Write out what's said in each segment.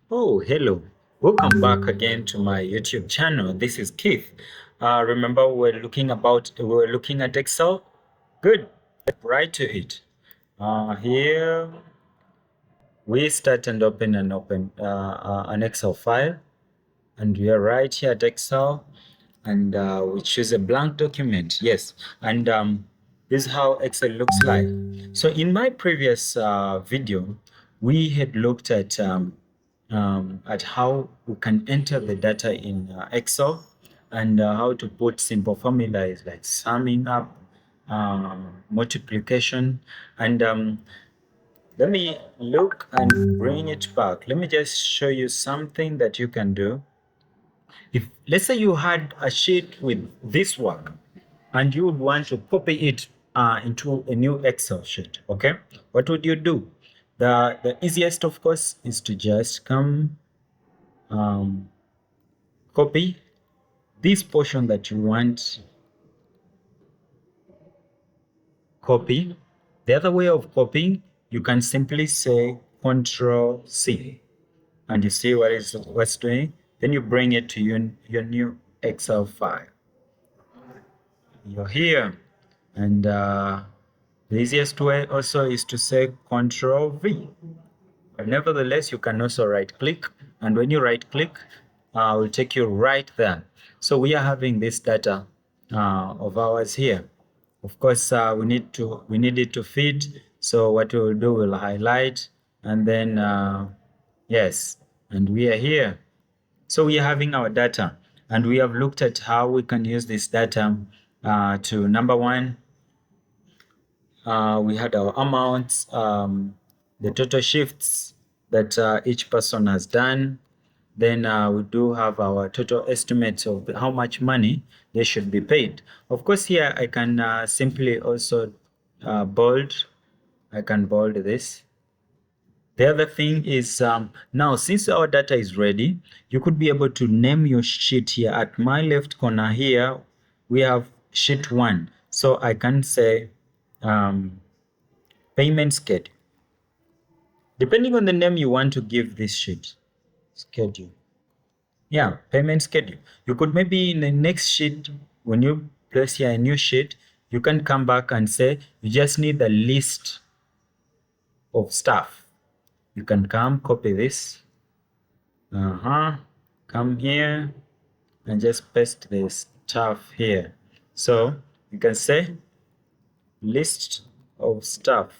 Oh, hello. Welcome back again to my YouTube channel. This is Keith. Remember we were looking at Excel? Good. Right to it. Here we start and open an Excel file, and we are right here at Excel, and we choose a blank document. Yes, and this is how Excel looks like. So in my previous video, we had looked at how we can enter the data in Excel and how to put simple formulas like summing up, multiplication, and let me look and bring it back. Let me just show you something that you can do. If let's say you had a sheet with this work and you would want to copy it into a new Excel sheet, okay? What would you do? The easiest, of course, is to just come um, copy this portion that you want copy. The other way of copying, you can simply say Control C, and you see what's doing. Then you bring it to your new Excel file. You're here, and the easiest way also is to say Control V. But nevertheless, you can also right click, and when you right click, it will take you right there. So we are having this data of ours here. Of course, we need it to fit. So what we will do, we'll highlight, and then yes, and we are here. So we are having our data, and we have looked at how we can use this data to number one, we had our amounts, the total shifts that each person has done. Then we do have our total estimates of how much money they should be paid. Of course, here I can simply also bold. I can bold this. The other thing is now, since our data is ready, you could be able to name your sheet here. At my left corner here, we have sheet one. So I can say um, payment schedule. Depending on the name you want to give this sheet, schedule. Yeah, payment schedule. You could maybe in the next sheet, when you place here a new sheet, you can come back and say you just need a list of stuff. You can come copy this. Come here and just paste this stuff here. So you can say list of stuff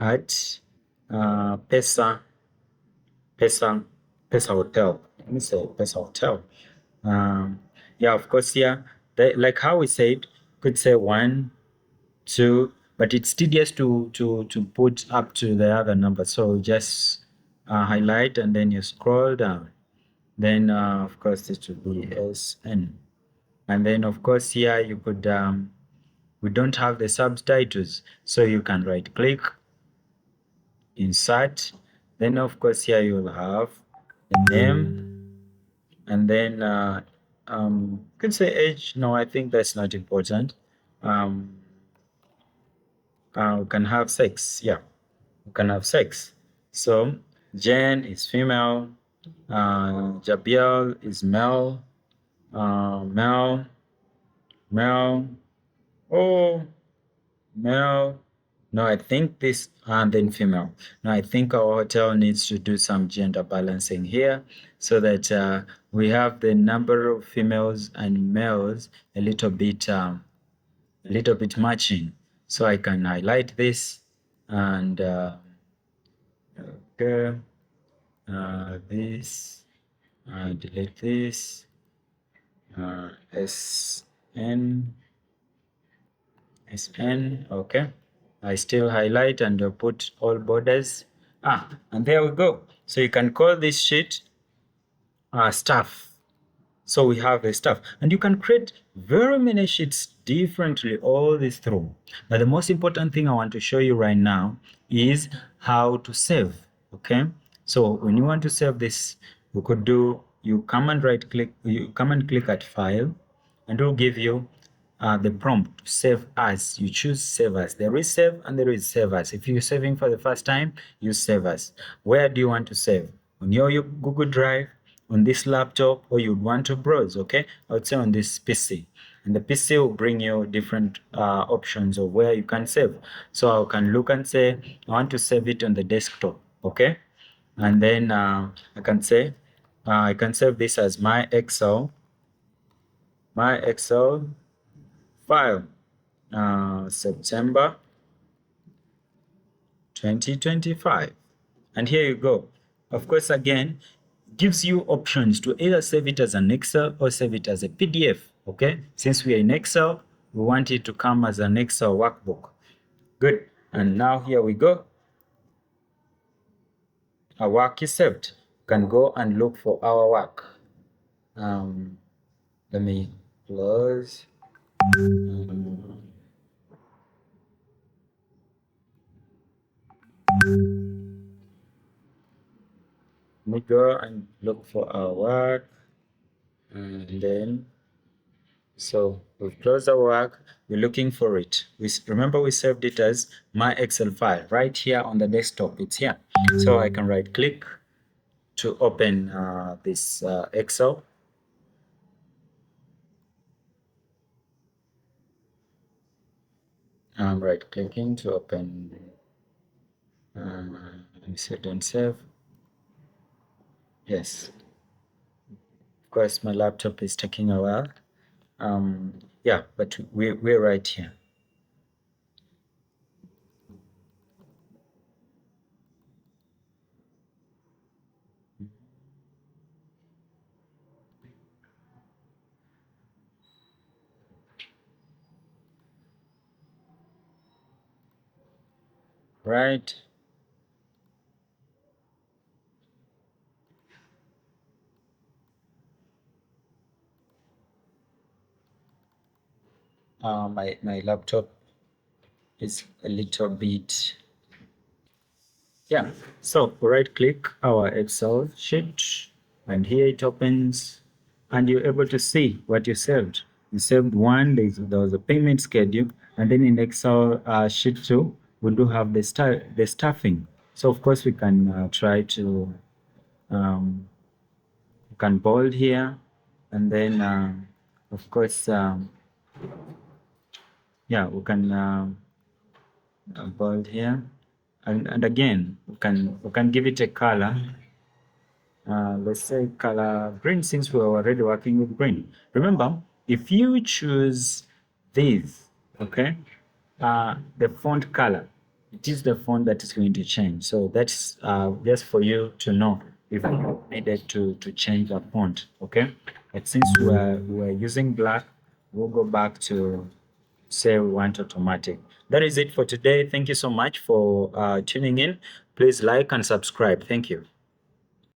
at Pesa Pesa Pesa Hotel. Let me say Pesa Hotel. Yeah, of course, yeah. Like how we said, could say one, two, but it's tedious to put up to the other number. So just highlight and then you scroll down. Then of course it will be SN. And then of course here you could we don't have the subtitles, so you can right click, insert. Then of course here you'll have the name, and then you can say age. No, I think that's not important. Um, we can have sex. Yeah, we can have sex. So Jen is female, Jabiel is male, male, male, oh, male. No, I think this, and then female. No, I think our hotel needs to do some gender balancing here so that we have the number of females and males a little bit matching. So I can highlight this and okay, this, delete this, SN, SN, okay. I still highlight and put all borders. And there we go. So you can call this sheet stuff. So we have a stuff, and you can create very many sheets differently all this through. But the most important thing I want to show you right now is how to save. Okay. So when you want to save this, you could do, you come and right click, you come and click at file, and it will give you the prompt to save as. You choose save as. There is save and there is save as. If you're saving for the first time, use save as. Where do you want to save? on your Google Drive, on this laptop, or you'd want to browse, okay? I would say on this PC. And the PC will bring you different options of where you can save. So I can look and say, I want to save it on the desktop, okay? And then I can say, I can save this as my Excel file, September 2025. And here you go. Of course, again, gives you options to either save it as an Excel or save it as a PDF, okay? Since we are in Excel, we want it to come as an Excel workbook. Good. And now here we go. Our work is saved. You can go and look for our work. Let me close. Let me go and look for our work. And then, so we've closed our work. We're looking for it. Remember we saved it as my Excel file right here on the desktop. It's here. So I can right click to open this Excel. I'm right clicking to open. Let me say don't save. Yes. Of course, my laptop is taking a while. Yeah, but we're right here. Right. My laptop is a little bit, yeah. So right click our Excel sheet, and here it opens, and you're able to see what you saved. You saved one, there was a payment schedule, and then in Excel sheet 2, we do have the staffing. So of course we can try to we can bold here, and then of course yeah, we can bold here, and again we can give it a color. Let's say color green, since we're already working with green. Remember, if you choose this, okay, the font color, it is the font that is going to change. So that's just for you to know if you needed to change the font, okay? But since we're using black, we'll go back to say we want automatic. That is it for today. Thank you so much for tuning in. Please like and subscribe. Thank you.